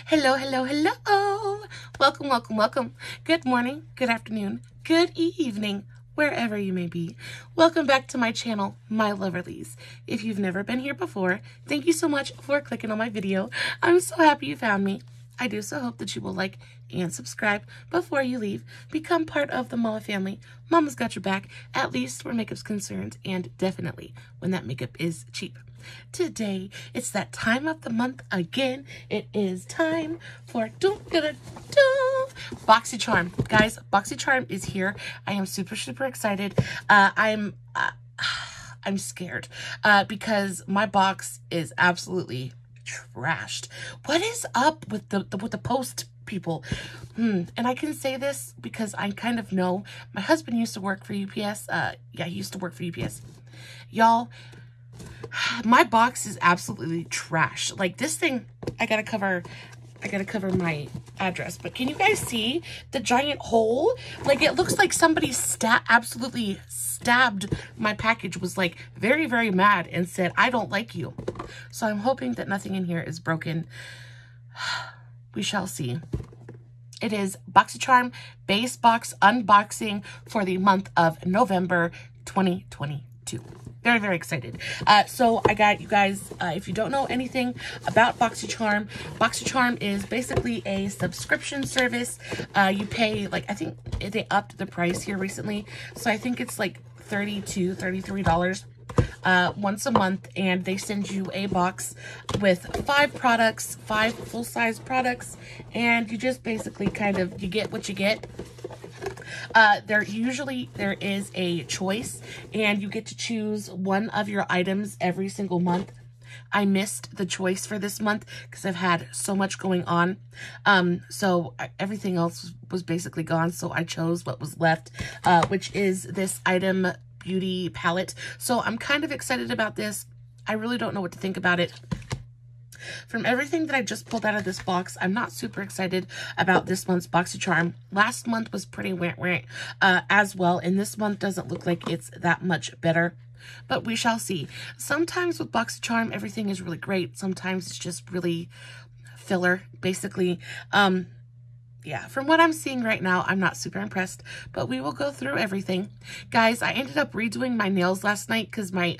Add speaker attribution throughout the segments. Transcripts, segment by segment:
Speaker 1: Hello, hello, hello. Welcome, welcome, welcome. Good morning, good afternoon, good evening, wherever you may be. Welcome back to my channel, My Loverlies. If you've never been here before, thank you so much for clicking on my video. I'm so happy you found me. I do so hope that you will like and subscribe before you leave. Become part of the Mama family. Mama's got your back, at least where makeup's concerned, and definitely when that makeup is cheap. Today, it's that time of the month again. It is time for BoxyCharm. Guys, BoxyCharm is here. I am super, super excited. I'm scared because my box is absolutely trashed. What is up with the post people? And I can say this because I kind of know. My husband used to work for UPS. Yeah, he used to work for UPS. Y'all, my box is absolutely trash. Like this thing, I gotta cover my address, but can you guys see the giant hole? Like it looks like somebody absolutely stabbed my package, was like very, very mad and said, I don't like you. So I'm hoping that nothing in here is broken. We shall see. It is BoxyCharm base box unboxing for the month of November 2022. Very, very excited. So I got you guys, if you don't know anything about BoxyCharm, BoxyCharm is basically a subscription service. You pay, like, I think they upped the price here recently. So I think it's like $32, $33 once a month, and they send you a box with 5 products, 5 full-size products, and you just basically kind of, you get what you get. There is a choice, and you get to choose one of your items every single month. I missed the choice for this month because I've had so much going on. So everything else was basically gone, so I chose what was left, which is this item beauty palette. So I'm kind of excited about this. I really don't know what to think about it. From everything that I just pulled out of this box, I'm not super excited about this month's BoxyCharm. Last month was pretty as well, and this month doesn't look like it's that much better, but we shall see. Sometimes with BoxyCharm, everything is really great. Sometimes it's just really filler, basically. Yeah, from what I'm seeing right now, I'm not super impressed, but we will go through everything. Guys, I ended up redoing my nails last night because my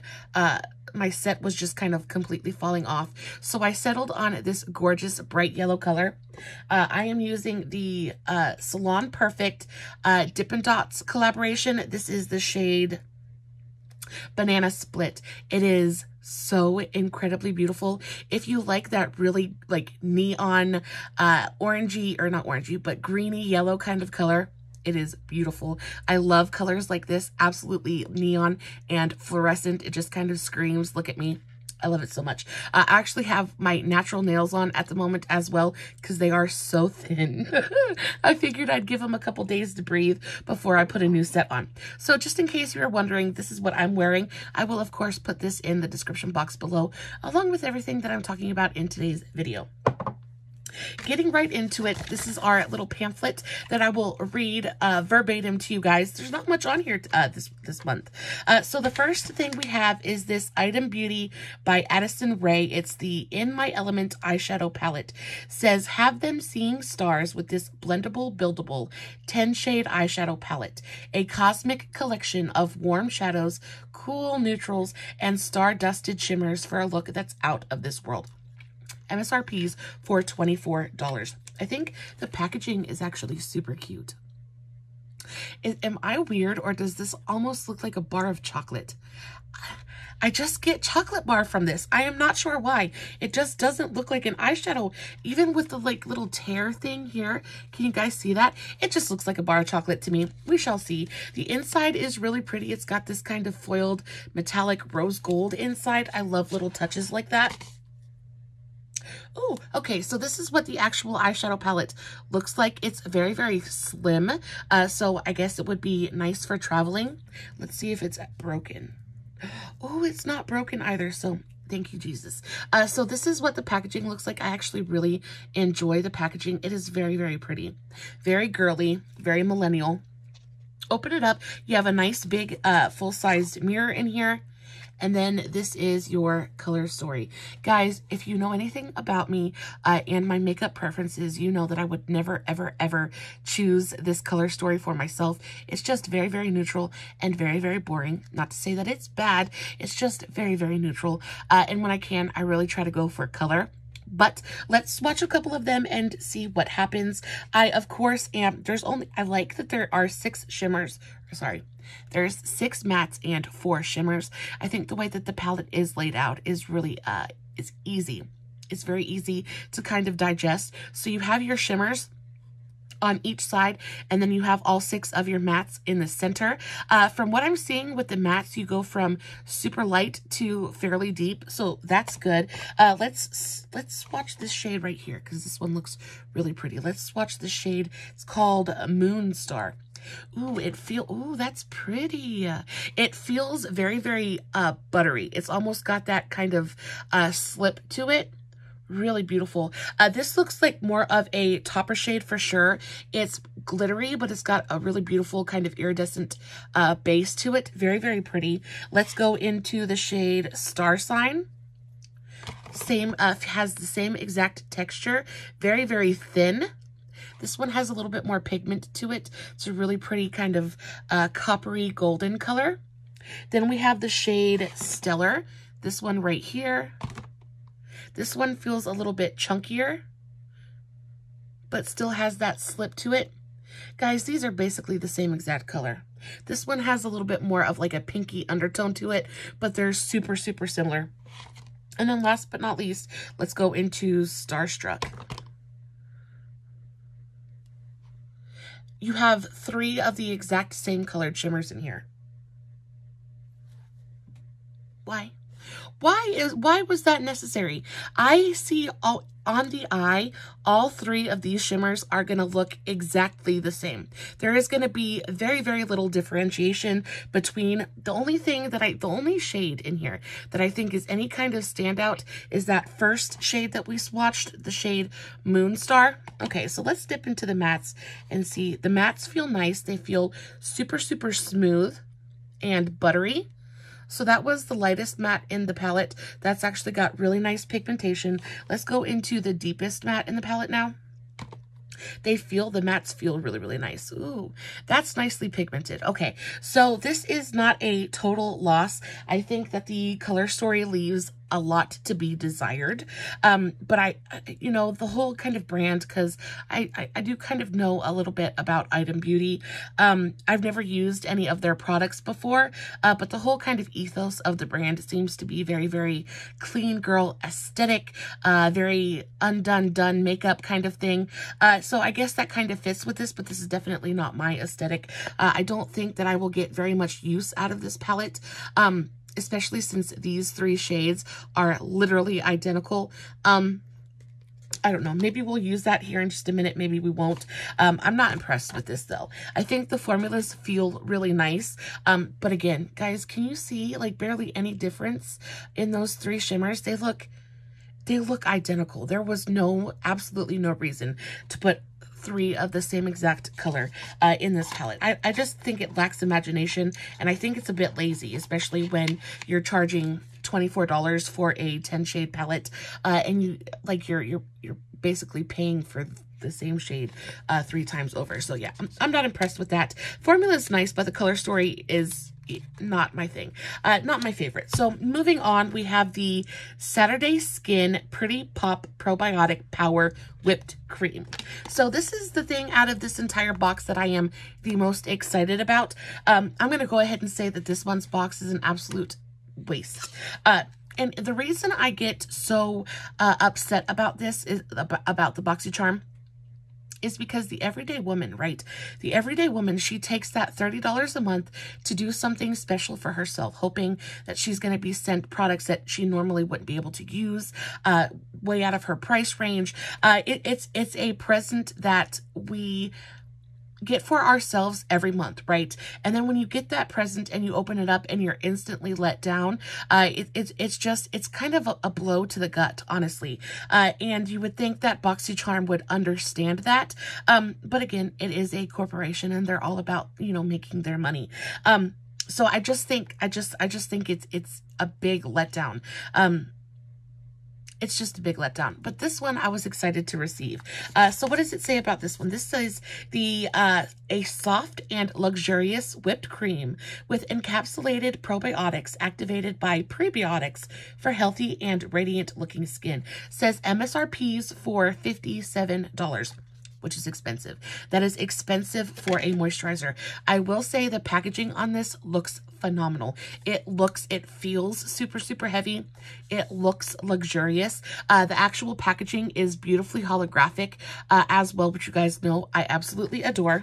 Speaker 1: set was just kind of completely falling off. So I settled on this gorgeous bright yellow color. I am using the Salon Perfect Dippin' Dots collaboration. This is the shade Banana Split. It is so incredibly beautiful. If you like that really like neon orangey, or not orangey, but greeny yellow kind of color, it is beautiful. I love colors like this, absolutely neon and fluorescent. It just kind of screams, look at me. I love it so much. I actually have my natural nails on at the moment as well because they are so thin. I figured I'd give them a couple days to breathe before I put a new set on. So just in case you were wondering, this is what I'm wearing. I will, of course, put this in the description box below, along with everything that I'm talking about in today's video. Getting right into it, this is our little pamphlet that I will read verbatim to you guys. There's not much on here this month. So the first thing we have is this Item Beauty by Addison Rae. It's the In My Element eyeshadow palette. Says, have them seeing stars with this blendable, buildable 10-shade eyeshadow palette. A cosmic collection of warm shadows, cool neutrals, and star-dusted shimmers for a look that's out of this world. MSRPs for $24. I think the packaging is actually super cute. Am I weird, or does this almost look like a bar of chocolate? I just get chocolate bar from this. I am not sure why. It just doesn't look like an eyeshadow. Even with the like little tear thing here, can you guys see that? It just looks like a bar of chocolate to me. We shall see. The inside is really pretty. It's got this kind of foiled metallic rose gold inside. I love little touches like that. Oh, okay, so this is what the actual eyeshadow palette looks like. It's very, very slim, so I guess it would be nice for traveling. Let's see if it's broken. Oh, it's not broken either, so thank you, Jesus. So this is what the packaging looks like. I actually really enjoy the packaging. It is very, very pretty. Very girly, very millennial. Open it up. You have a nice big full-sized mirror in here. And then this is your color story. Guys, if you know anything about me and my makeup preferences, you know that I would never, ever, ever choose this color story for myself. It's just very, very neutral and very, very boring. Not to say that it's bad. It's just very, very neutral. And when I can, I really try to go for color. But let's swatch a couple of them and see what happens. I, of course, I like that there are 6 shimmers. Sorry, there's 6 mattes and 4 shimmers. I think the way that the palette is laid out is really, is easy. It's very easy to kind of digest. So you have your shimmers on each side, and then you have all 6 of your mattes in the center. From what I'm seeing with the mattes, you go from super light to fairly deep, so that's good. Let's swatch this shade right here, because this one looks really pretty. Let's swatch the shade. It's called Moonstar. Ooh, that's pretty. It feels very, very buttery. It's almost got that kind of slip to it. Really beautiful. This looks like more of a topper shade for sure. It's glittery, but it's got a really beautiful kind of iridescent base to it. Very, very pretty. Let's go into the shade Star Sign. Same, has the same exact texture. Very, very thin. This one has a little bit more pigment to it. It's a really pretty kind of coppery golden color. Then we have the shade Stellar. This one right here. This one feels a little bit chunkier, but still has that slip to it. Guys, these are basically the same exact color. This one has a little bit more of like a pinky undertone to it, but they're super, super similar. And then last but not least, let's go into Starstruck. You have 3 of the exact same colored shimmers in here. Why? Why was that necessary? I see on the eye, all 3 of these shimmers are going to look exactly the same. There is going to be very, very little differentiation between the only shade in here that I think is any kind of standout is that first shade that we swatched, the shade Moonstar. Okay, so let's dip into the mattes and see. The mattes feel nice. They feel super, super smooth and buttery. So that was the lightest matte in the palette. That's actually got really nice pigmentation. Let's go into the deepest matte in the palette now. The mattes feel really, really nice. Ooh, that's nicely pigmented. Okay, so this is not a total loss. I think that the color story leaves a lot to be desired. But you know, the whole kind of brand, because I do kind of know a little bit about Item Beauty. I've never used any of their products before, but the whole kind of ethos of the brand seems to be very, very clean girl aesthetic, very done makeup kind of thing. So I guess that kind of fits with this, but this is definitely not my aesthetic. I don't think that I will get very much use out of this palette. Especially since these 3 shades are literally identical. I don't know. Maybe we'll use that here in just a minute. Maybe we won't. I'm not impressed with this, though. I think the formulas feel really nice. But again, guys, can you see like barely any difference in those 3 shimmers? They look identical. There was absolutely no reason to put 3 of the same exact color in this palette. I just think it lacks imagination, and I think it's a bit lazy, especially when you're charging $24 for a 10 shade palette, and you're basically paying for the same shade 3 times over. So yeah, I'm not impressed with that. Formula is nice, but the color story is not my thing. Not my favorite. So moving on, we have the Saturday Skin Pretty Pop Probiotic Power Whipped Cream. So this is the thing out of this entire box that I am the most excited about. I'm going to go ahead and say that this month's box is an absolute waste. And the reason I get so upset about this is about the BoxyCharm is because the everyday woman, right? The everyday woman, she takes that $30 a month to do something special for herself, hoping that she's going to be sent products that she normally wouldn't be able to use, way out of her price range. It's a present that we get for ourselves every month, right? And then when you get that present and you open it up and you're instantly let down, it's kind of a blow to the gut, honestly. And you would think that BoxyCharm would understand that. But again, it is a corporation and they're all about, you know, making their money. So I just think it's a big letdown. It's just a big letdown. But this one I was excited to receive. So what does it say about this one? This says a soft and luxurious whipped cream with encapsulated probiotics activated by prebiotics for healthy and radiant looking skin. Says MSRPs for $57. Which is expensive. That is expensive for a moisturizer. I will say the packaging on this looks phenomenal. It feels super, super heavy. It looks luxurious. The actual packaging is beautifully holographic as well, which you guys know I absolutely adore.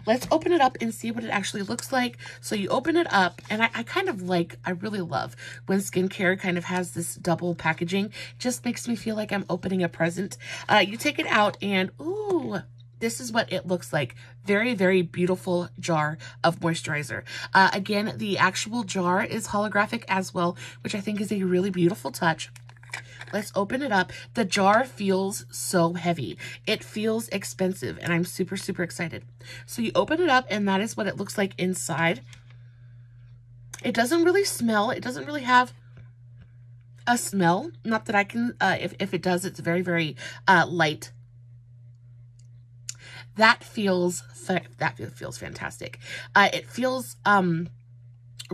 Speaker 1: Let's open it up and see what it actually looks like. So you open it up, and I really love when skincare kind of has this double packaging. It just makes me feel like I'm opening a present. You take it out and, ooh, this is what it looks like. Very, very beautiful jar of moisturizer. Again, the actual jar is holographic as well, which I think is a really beautiful touch. Let's open it up. The jar feels so heavy. It feels expensive, and I'm super, super excited. So you open it up, and that is what it looks like inside. It doesn't really smell. It doesn't really have a smell. Not that I can, if it does, it's very, very light. That feels fantastic. It feels,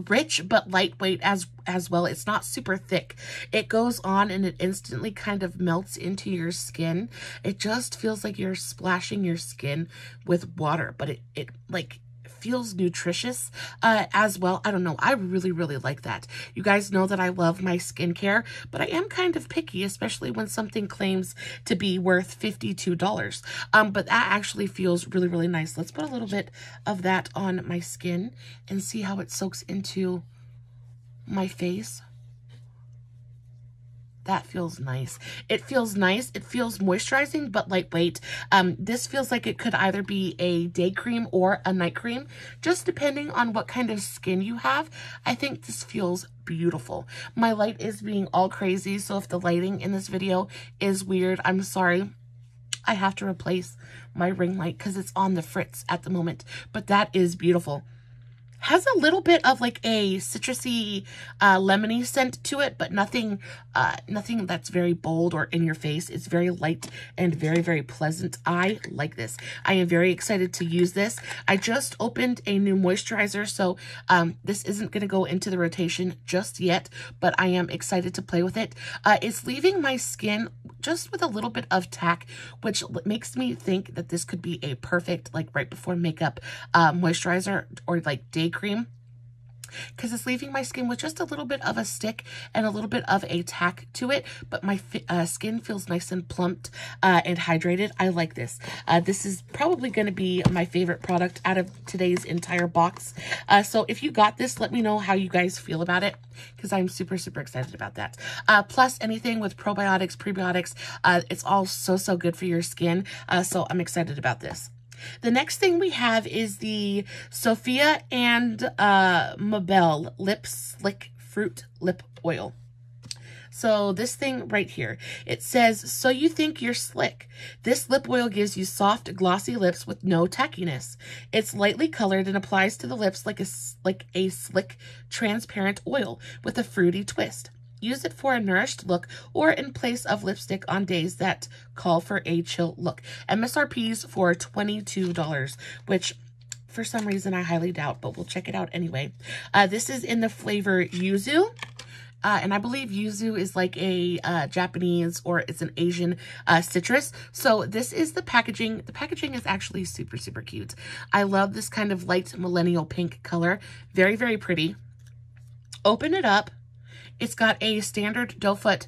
Speaker 1: rich but lightweight as well. It's not super thick. It goes on and it instantly kind of melts into your skin. It just feels like you're splashing your skin with water, but it like feels nutritious as well. I don't know. I really, really like that. You guys know that I love my skincare, but I am kind of picky, especially when something claims to be worth $52. But that actually feels really, really nice. Let's put a little bit of that on my skin and see how it soaks into my face. That feels nice. It feels nice. It feels moisturizing, but lightweight. This feels like it could either be a day cream or a night cream, just depending on what kind of skin you have. I think this feels beautiful. My light is being all crazy, so if the lighting in this video is weird, I'm sorry. I have to replace my ring light because it's on the fritz at the moment, but that is beautiful. Has a little bit of like a citrusy, lemony scent to it, but nothing that's very bold or in your face. It's very light and very, very pleasant. I like this. I am very excited to use this. I just opened a new moisturizer, so this isn't going to go into the rotation just yet, but I am excited to play with it. It's leaving my skin just with a little bit of tack, which makes me think that this could be a perfect, like right before makeup moisturizer or like day cream, because it's leaving my skin with just a little bit of a stick and a little bit of a tack to it, but my skin feels nice and plumped and hydrated. I like this. This is probably going to be my favorite product out of today's entire box. So if you got this, let me know how you guys feel about it, because I'm super, super excited about that. Plus anything with probiotics, prebiotics, it's all so good for your skin. So I'm excited about this. The next thing we have is the Sophia and Mabelle Lip Slick Fruit Lip Oil. So this thing right here, it says, so you think you're slick. This lip oil gives you soft, glossy lips with no tackiness. It's lightly colored and applies to the lips like a slick, transparent oil with a fruity twist. Use it for a nourished look or in place of lipstick on days that call for a chill look. MSRPs for $22, which for some reason I highly doubt, but we'll check it out anyway. This is in the flavor Yuzu. And I believe Yuzu is like a Japanese, or it's an Asian citrus. So this is the packaging. The packaging is actually super, super cute. I love this kind of light millennial pink color. Very, very pretty. Open it up. It's got a standard doe foot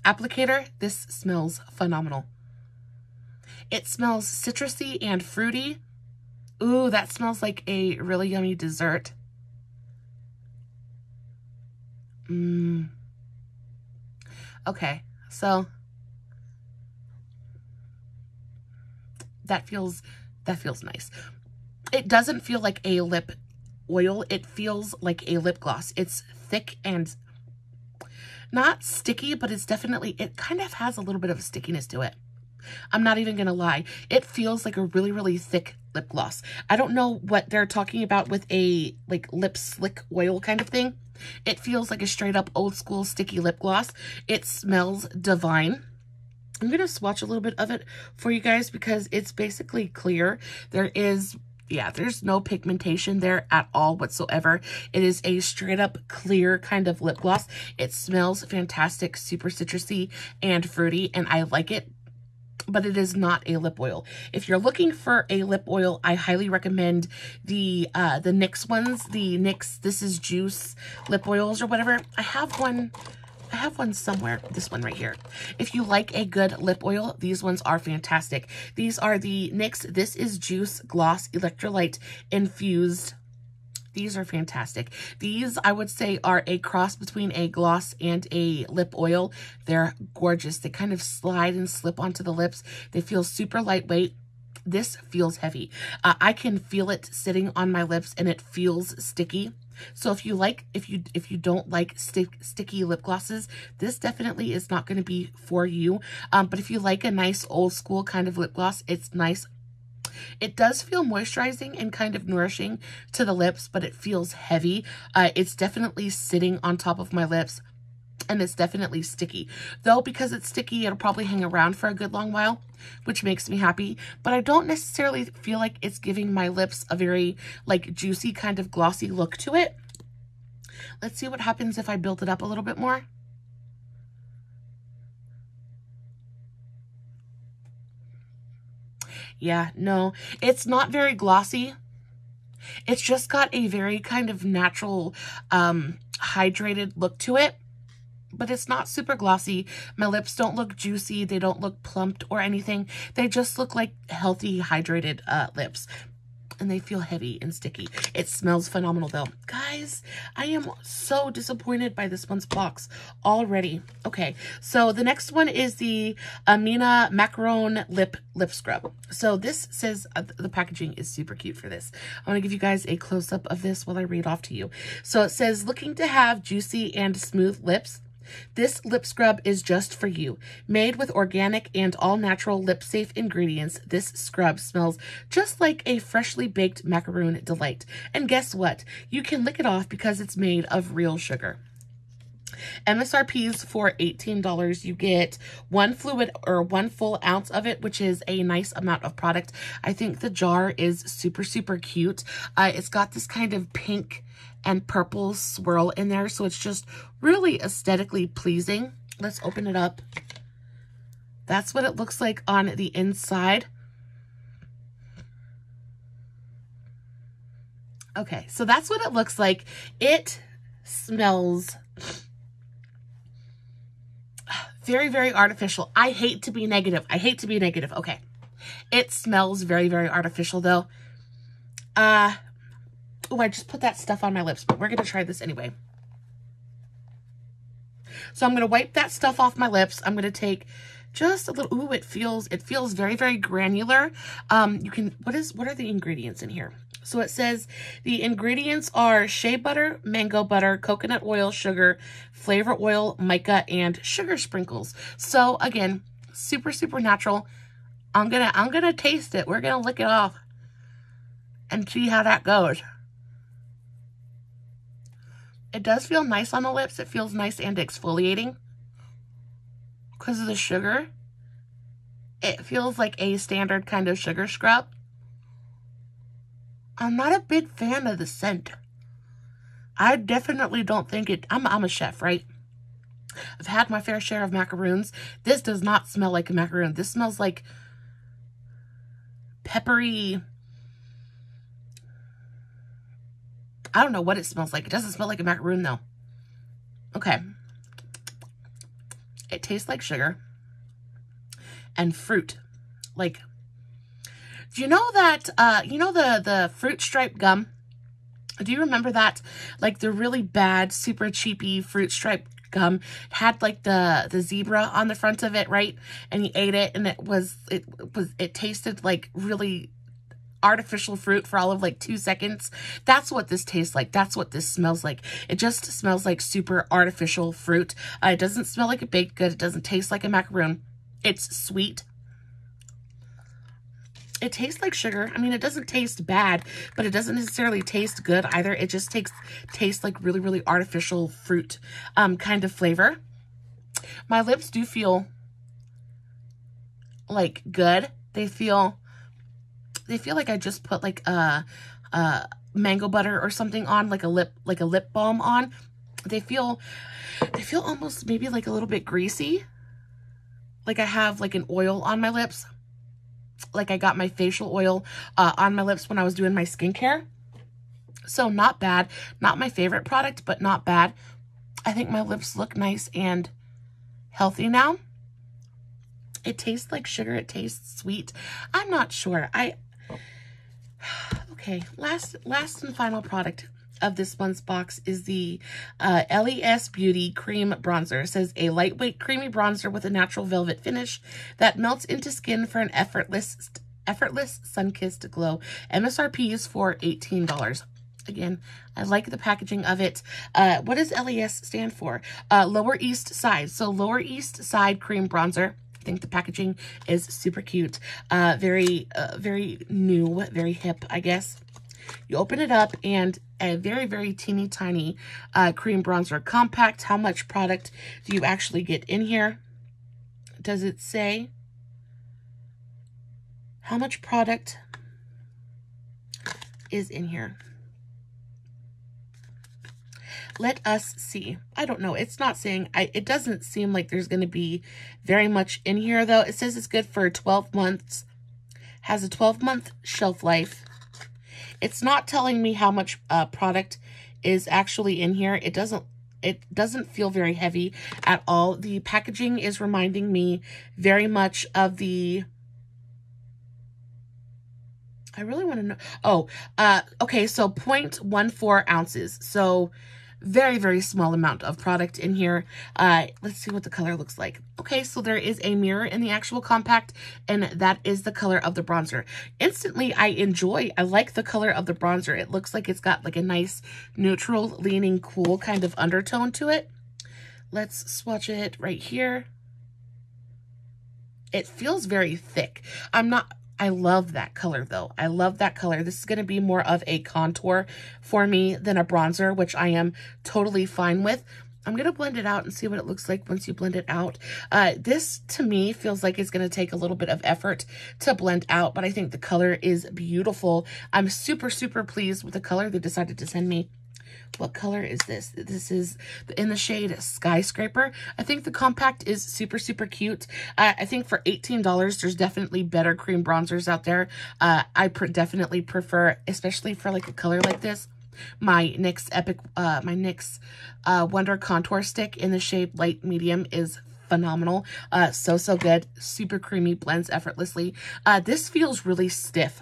Speaker 1: applicator. This smells phenomenal. It smells citrusy and fruity. Ooh, that smells like a really yummy dessert. Okay, so that feels nice. It doesn't feel like a lip oil. It feels like a lip gloss. It's thick and not sticky, but it's definitely, it kind of has a little bit of a stickiness to it. I'm not even gonna lie. It feels like a really, really thick lip gloss. I don't know what they're talking about with a like lip slick oil kind of thing. It feels like a straight up old school sticky lip gloss. It smells divine. I'm gonna swatch a little bit of it for you guys because it's basically clear. There's no pigmentation there at all whatsoever. It is a straight up clear kind of lip gloss. It smells fantastic, super citrusy and fruity, and I like it, but it is not a lip oil. If you're looking for a lip oil, I highly recommend the NYX ones, the NYX This Is Juice lip oils or whatever. I have one somewhere, this one right here. If you like a good lip oil, these ones are fantastic. These are the NYX This Is Juice Gloss Electrolyte Infused. These are fantastic. These, I would say, are a cross between a gloss and a lip oil. They're gorgeous. They kind of slide and slip onto the lips. They feel super lightweight. This feels heavy. I can feel it sitting on my lips and it feels sticky. So if you don't like sticky lip glosses, this definitely is not going to be for you. But if you like a nice old school kind of lip gloss, it's nice. It does feel moisturizing and kind of nourishing to the lips, but it feels heavy. It's definitely sitting on top of my lips. And it's definitely sticky. Though, because it's sticky, it'll probably hang around for a good long while, which makes me happy. But I don't necessarily feel like it's giving my lips a very, like, juicy kind of glossy look to it. Let's see what happens if I build it up a little bit more. Yeah, no, it's not very glossy. It's just got a very kind of natural, hydrated look to it. But it's not super glossy. My lips don't look juicy. They don't look plumped or anything. They just look like healthy, hydrated lips. And they feel heavy and sticky. It smells phenomenal though. Guys, I am so disappointed by this one's box already. Okay, so the next one is the Amminah Macarron Lip Scrub. So this says, the packaging is super cute for this. I want to give you guys a close-up of this while I read off to you. So it says, looking to have juicy and smooth lips? This lip scrub is just for you. Made with organic and all-natural lip-safe ingredients, this scrub smells just like a freshly baked macaroon delight. And guess what? You can lick it off because it's made of real sugar. MSRP is for $18. You get one full ounce of it, which is a nice amount of product. I think the jar is super, super cute. It's got this kind of pink and purple swirl in there, so it's just really aesthetically pleasing. Let's open it up. That's what it looks like on the inside. Okay, so that's what it looks like. It smells very, very artificial. I hate to be negative. I hate to be negative. Okay. It smells very, very artificial though. Oh, I just put that stuff on my lips, but we're going to try this anyway. So I'm going to wipe that stuff off my lips. I'm going to take just a little, ooh, it feels very, very granular. What are the ingredients in here? So it says the ingredients are shea butter, mango butter, coconut oil, sugar, flavor oil, mica, and sugar sprinkles. So again, super, super natural. I'm gonna taste it. We're gonna lick it off and see how that goes. It does feel nice on the lips. It feels nice and exfoliating because of the sugar. It feels like a standard kind of sugar scrub. I'm not a big fan of the scent. I definitely don't think it... I'm a chef, right? I've had my fair share of macaroons. This does not smell like a macaroon. This smells like peppery... I don't know what it smells like. It doesn't smell like a macaroon, though. Okay. It tastes like sugar and fruit. Like... Do you know that, you know the fruit stripe gum? Do you remember that? Like the really bad, super cheapy fruit stripe gum had like the zebra on the front of it, right? And you ate it and it tasted like really artificial fruit for all of like 2 seconds. That's what this tastes like. That's what this smells like. It just smells like super artificial fruit. It doesn't smell like a baked good. It doesn't taste like a macaroon. It's sweet. It tastes like sugar. I mean, it doesn't taste bad, but it doesn't necessarily taste good either. It just tastes like really, really artificial fruit kind of flavor. My lips do feel like good. They feel like I just put like a mango butter or something on, like a lip balm on. They feel almost maybe like a little bit greasy. Like I have like an oil on my lips. Like I got my facial oil on my lips when I was doing my skincare. So not bad. Not my favorite product, but not bad. I think my lips look nice and healthy now. It tastes like sugar. It tastes sweet. I'm not sure. Okay, last and final product of this month's box is the LES Beauty Cream Bronzer. It says a lightweight creamy bronzer with a natural velvet finish that melts into skin for an effortless sun-kissed glow. MSRP is for $18. Again, I like the packaging of it. What does LES stand for? Lower East Side. So Lower East Side Cream Bronzer. I think the packaging is super cute. Very new, very hip, I guess. You open it up and a very, very teeny tiny cream bronzer. Compact. How much product do you actually get in here? Does it say how much product is in here? Let us see. I don't know. It's not saying, it doesn't seem like there's going to be very much in here though. It says it's good for 12 months. Has a 12-month shelf life. It's not telling me how much product is actually in here. It doesn't feel very heavy at all. The packaging is reminding me very much of the, I really want to know. Oh, okay. So 0.14 ounces. So very, very small amount of product in here. Let's see what the color looks like. Okay, so there is a mirror in the actual compact, and that is the color of the bronzer. Instantly, I like the color of the bronzer. It looks like it's got like a nice neutral, leaning, cool kind of undertone to it. Let's swatch it right here. It feels very thick. I love that color though. I love that color. This is going to be more of a contour for me than a bronzer, which I am totally fine with. I'm going to blend it out and see what it looks like once you blend it out. This to me feels like it's going to take a little bit of effort to blend out, but I think the color is beautiful. I'm super, super pleased with the color they decided to send me. What color is this? This is in the shade Skyscraper. I think the compact is super, super cute. I think for $18, there's definitely better cream bronzers out there. I definitely prefer, especially for like a color like this, my NYX Wonder Contour Stick in the shade Light Medium is phenomenal. So good. Super creamy, blends effortlessly. This feels really stiff.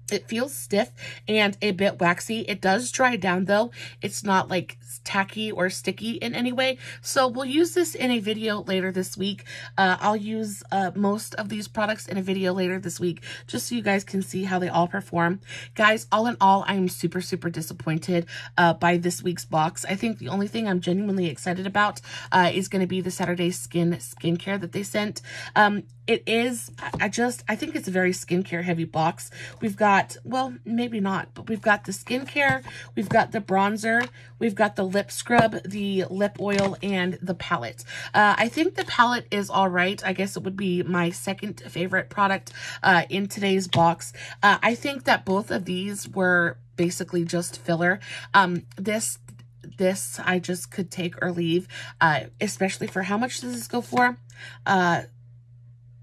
Speaker 1: It feels stiff and a bit waxy. It does dry down though. It's not like tacky or sticky in any way. So we'll use this in a video later this week. I'll use most of these products in a video later this week, just so you guys can see how they all perform. Guys, all in all, I'm super, super disappointed by this week's box. I think the only thing I'm genuinely excited about is going to be the Saturday skincare that they sent. It is, I think it's a very skincare heavy box. We've got, well, maybe not, but we've got the skincare, we've got the bronzer, we've got the lip scrub, the lip oil, and the palette. I think the palette is all right. I guess it would be my second favorite product in today's box. I think that both of these were basically just filler. This I just could take or leave, especially for how much does this go for?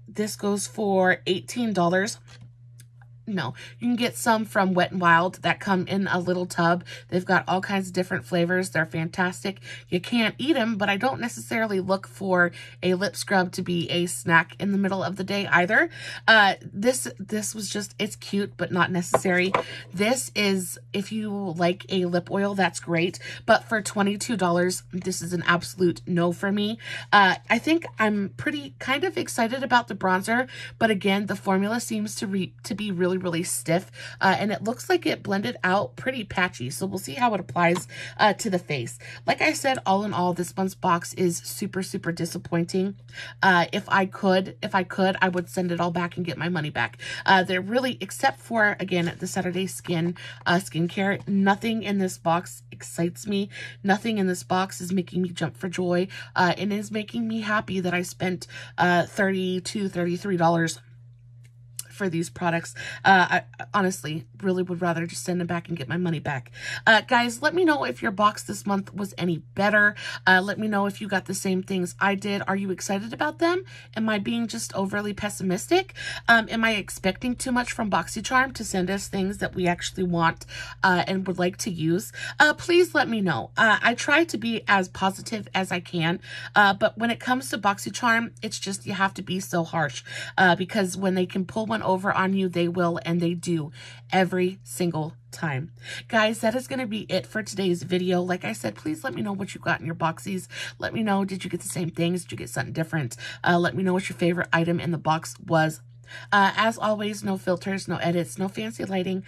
Speaker 1: This goes for $18. No, you can get some from Wet n Wild that come in a little tub. They've got all kinds of different flavors. They're fantastic. You can't eat them, but I don't necessarily look for a lip scrub to be a snack in the middle of the day either. This was just, it's cute, but not necessary. This is, if you like a lip oil, that's great. But for $22, this is an absolute no for me. I think I'm kind of excited about the bronzer, but again, the formula seems to be really really, really stiff. And it looks like it blended out pretty patchy. So we'll see how it applies to the face. Like I said, all in all, this month's box is super, super disappointing. If I could, I would send it all back and get my money back. They're really, except for, again, the Saturday skincare, nothing in this box excites me. Nothing in this box is making me jump for joy. It is making me happy that I spent $30 to $33 for these products. I honestly really would rather just send them back and get my money back. Guys, let me know if your box this month was any better. Let me know if you got the same things I did. Are you excited about them? Am I being just overly pessimistic? Am I expecting too much from BoxyCharm to send us things that we actually want and would like to use? Please let me know. I try to be as positive as I can, but when it comes to BoxyCharm, it's just you have to be so harsh because when they can pull one over on you, they will, and they do every single time. Guys, that is going to be it for today's video. Like I said, please let me know what you got in your boxies. Let me know, did you get the same things? Did you get something different? Let me know what your favorite item in the box was. As always, no filters, no edits, no fancy lighting.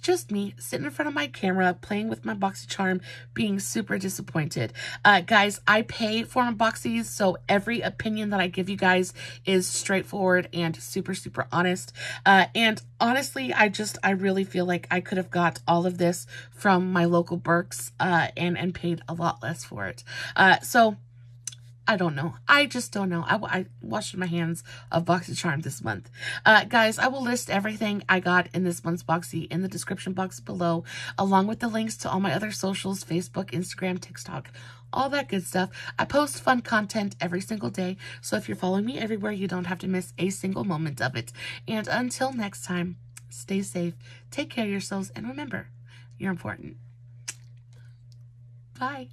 Speaker 1: Just me sitting in front of my camera, playing with my BoxyCharm, being super disappointed. Guys, I pay for unboxies, so every opinion that I give you guys is straightforward and super, super honest. And honestly, I really feel like I could have got all of this from my local Burks, and paid a lot less for it. So I don't know. I just don't know. I washed my hands of BoxyCharm this month. Guys, I will list everything I got in this month's Boxy in the description box below, along with the links to all my other socials, Facebook, Instagram, TikTok, all that good stuff. I post fun content every single day, so if you're following me everywhere, you don't have to miss a single moment of it. And until next time, stay safe, take care of yourselves, and remember, you're important. Bye.